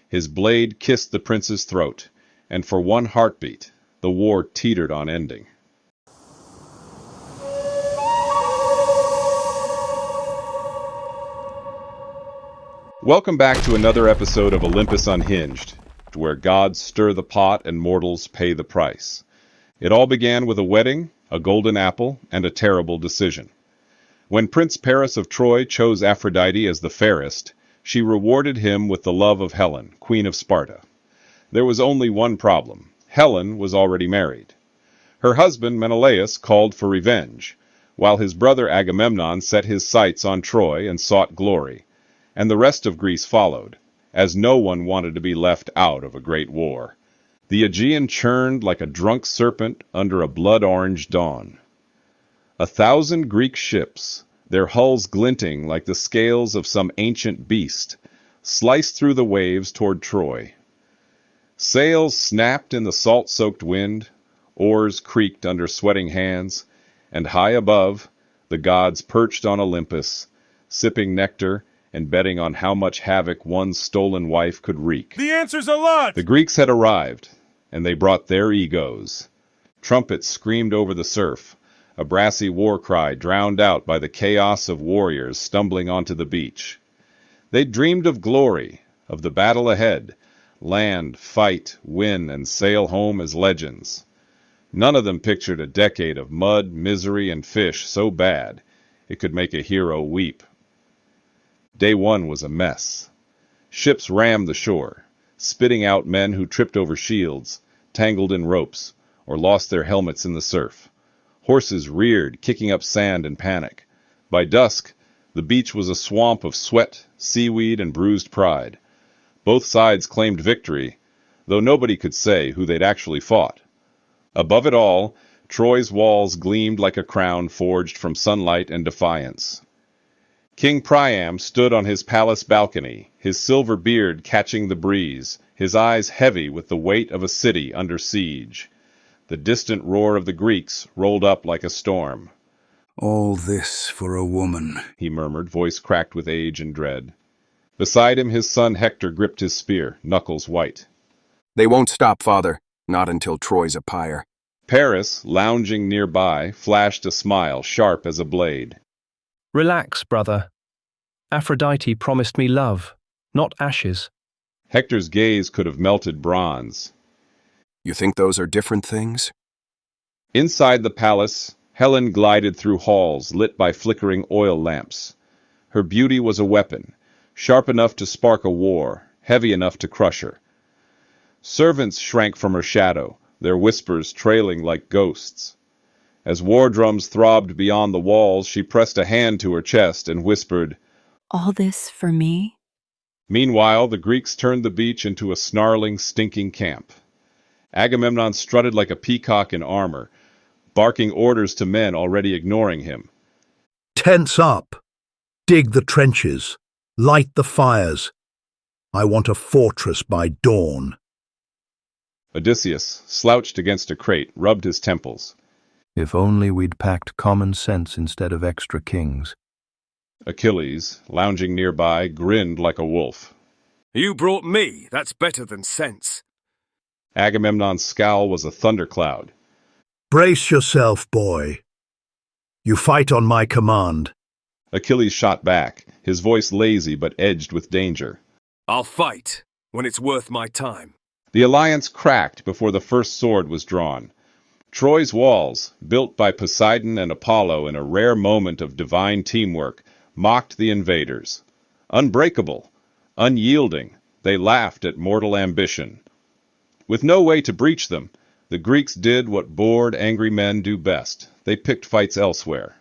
His blade kissed the prince's throat, and for one heartbeat, the war teetered on ending. Welcome back to another episode of Olympus Unhinged, where gods stir the pot and mortals pay the price. It all began with a wedding, a golden apple, and a terrible decision. When Prince Paris of Troy chose Aphrodite as the fairest, she rewarded him with the love of Helen, Queen of Sparta. There was only one problem. Helen was already married. Her husband, Menelaus, called for revenge, while his brother Agamemnon set his sights on Troy and sought glory, and the rest of Greece followed, as no one wanted to be left out of a great war. The Aegean churned like a drunk serpent under a blood-orange dawn. 1,000 Greek ships, their hulls glinting like the scales of some ancient beast, sliced through the waves toward Troy. Sails snapped in the salt-soaked wind, oars creaked under sweating hands, and high above, the gods perched on Olympus, sipping nectar and betting on how much havoc one stolen wife could wreak. The answer's a lot! The Greeks had arrived, and they brought their egos. Trumpets screamed over the surf, a brassy war cry drowned out by the chaos of warriors stumbling onto the beach. They dreamed of glory, of the battle ahead, land, fight, win, and sail home as legends. None of them pictured a decade of mud, misery, and fish so bad it could make a hero weep. Day one was a mess. Ships rammed the shore, spitting out men who tripped over shields, tangled in ropes, or lost their helmets in the surf. Horses reared, kicking up sand in panic. By dusk, the beach was a swamp of sweat, seaweed, and bruised pride. Both sides claimed victory, though nobody could say who they'd actually fought. Above it all, Troy's walls gleamed like a crown forged from sunlight and defiance. King Priam stood on his palace balcony, his silver beard catching the breeze, his eyes heavy with the weight of a city under siege. The distant roar of the Greeks rolled up like a storm. "All this for a woman," he murmured, voice cracked with age and dread. Beside him his son Hector gripped his spear, knuckles white. "They won't stop, father. Not until Troy's a pyre." Paris, lounging nearby, flashed a smile sharp as a blade. "Relax, brother. Aphrodite promised me love, not ashes." Hector's gaze could have melted bronze. "You think those are different things?" Inside the palace, Helen glided through halls lit by flickering oil lamps. Her beauty was a weapon, sharp enough to spark a war, heavy enough to crush her. Servants shrank from her shadow, their whispers trailing like ghosts. As war drums throbbed beyond the walls, she pressed a hand to her chest and whispered, "All this for me?" Meanwhile, the Greeks turned the beach into a snarling, stinking camp. Agamemnon strutted like a peacock in armor, barking orders to men already ignoring him. "Tense up! Dig the trenches! Light the fires! I want a fortress by dawn." Odysseus, slouched against a crate, rubbed his temples. "If only we'd packed common sense instead of extra kings." Achilles, lounging nearby, grinned like a wolf. You brought me. That's better than sense. Agamemnon's scowl was a thundercloud. "Brace yourself, boy. You fight on my command." Achilles shot back, his voice lazy but edged with danger. I'll fight when it's worth my time. The alliance cracked before the first sword was drawn. Troy's walls, built by Poseidon and Apollo in a rare moment of divine teamwork, mocked the invaders. Unbreakable, unyielding, they laughed at mortal ambition. With no way to breach them, the Greeks did what bored, angry men do best. They picked fights elsewhere.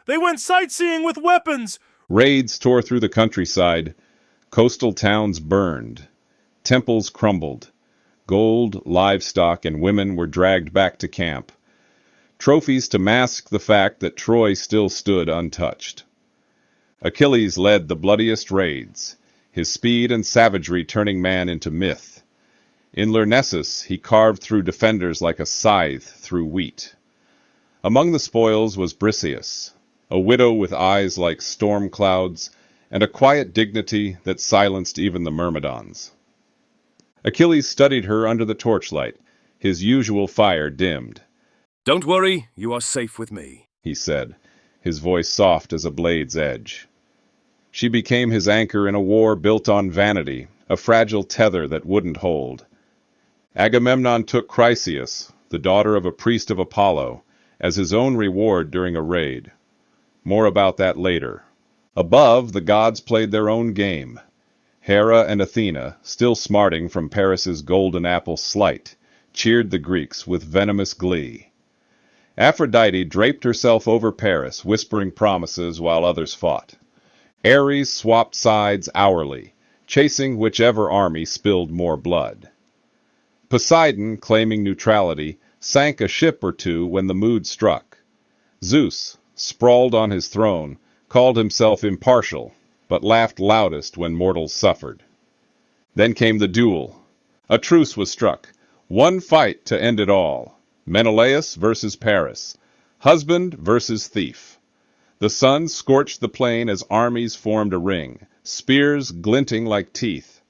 They went sightseeing with weapons! Raids tore through the countryside. Coastal towns burned. Temples crumbled. Gold, livestock, and women were dragged back to camp. Trophies to mask the fact that Troy still stood untouched. Achilles led the bloodiest raids, his speed and savagery turning man into myth. In Lyrnessus, he carved through defenders like a scythe through wheat. Among the spoils was Briseis, a widow with eyes like storm clouds, and a quiet dignity that silenced even the Myrmidons. Achilles studied her under the torchlight, his usual fire dimmed. Don't worry, you are safe with me, he said, his voice soft as a blade's edge. She became his anchor in a war built on vanity, a fragile tether that wouldn't hold. Agamemnon took Chryseis, the daughter of a priest of Apollo, as his own reward during a raid. More about that later. Above, the gods played their own game. Hera and Athena, still smarting from Paris's golden apple slight, cheered the Greeks with venomous glee. Aphrodite draped herself over Paris, whispering promises while others fought. Ares swapped sides hourly, chasing whichever army spilled more blood. Poseidon, claiming neutrality, sank a ship or two when the mood struck. Zeus, sprawled on his throne, called himself impartial, but laughed loudest when mortals suffered. Then came the duel. A truce was struck, one fight to end it all. Menelaus versus Paris, husband versus thief. The sun scorched the plain as armies formed a ring, spears glinting like teeth.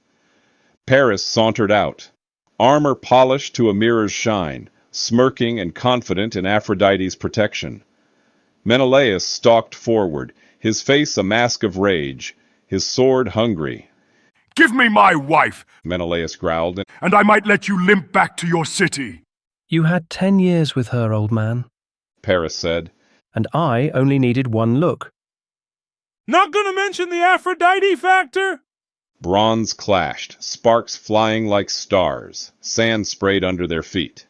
Paris sauntered out, armor polished to a mirror's shine, smirking and confident in Aphrodite's protection. Menelaus stalked forward, his face a mask of rage, his sword hungry. "Give me my wife," Menelaus growled, "and I might let you limp back to your city." You had 10 years with her, old man. Paris said. And I only needed one look. Not gonna mention the Aphrodite factor? Bronze clashed, sparks flying like stars, sand sprayed under their feet.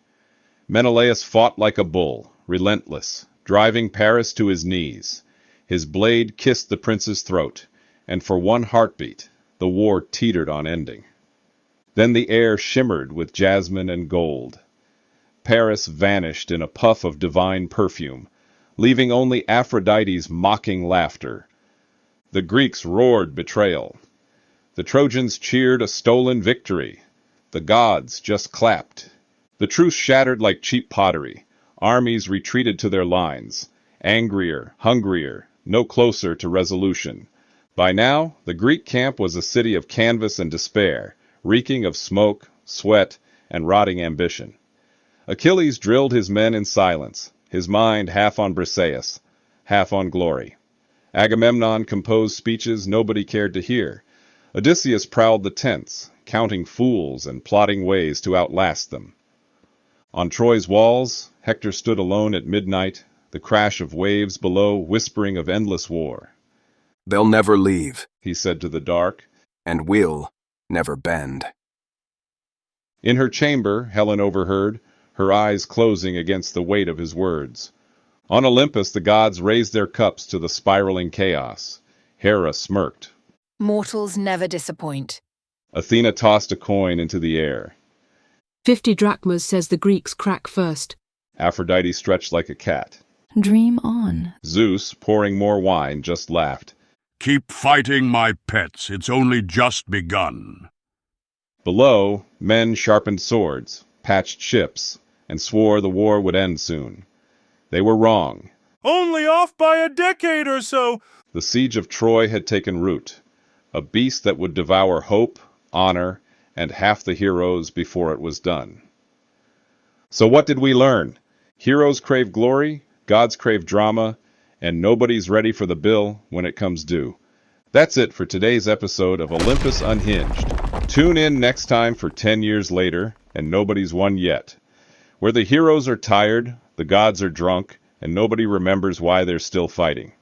Menelaus fought like a bull, relentless, driving Paris to his knees. His blade kissed the prince's throat, and for one heartbeat, the war teetered on ending. Then the air shimmered with jasmine and gold. Paris vanished in a puff of divine perfume, leaving only Aphrodite's mocking laughter. The Greeks roared betrayal. The Trojans cheered a stolen victory. The gods just clapped. The truce shattered like cheap pottery. Armies retreated to their lines, angrier, hungrier, no closer to resolution. By now, the Greek camp was a city of canvas and despair, reeking of smoke, sweat, and rotting ambition. Achilles drilled his men in silence, his mind half on Briseis, half on glory. Agamemnon composed speeches nobody cared to hear. Odysseus prowled the tents, counting fools and plotting ways to outlast them. On Troy's walls, Hector stood alone at midnight, the crash of waves below whispering of endless war. "They'll never leave," he said to the dark, "and we'll never bend." In her chamber, Helen overheard, her eyes closing against the weight of his words. On Olympus, the gods raised their cups to the spiraling chaos. Hera smirked. Mortals never disappoint. Athena tossed a coin into the air. 50 drachmas says the Greeks crack first. Aphrodite stretched like a cat. Dream on. Zeus, pouring more wine, just laughed. "Keep fighting, my pets. It's only just begun." Below, men sharpened swords, patched ships, and swore the war would end soon. They were wrong. Only off by a decade or so. The siege of Troy had taken root, a beast that would devour hope, honor, and half the heroes before it was done. So what did we learn? Heroes crave glory, gods crave drama, and nobody's ready for the bill when it comes due. That's it for today's episode of Olympus Unhinged. Tune in next time for 10 years later, and nobody's won yet. Where the heroes are tired, the gods are drunk, and nobody remembers why they're still fighting.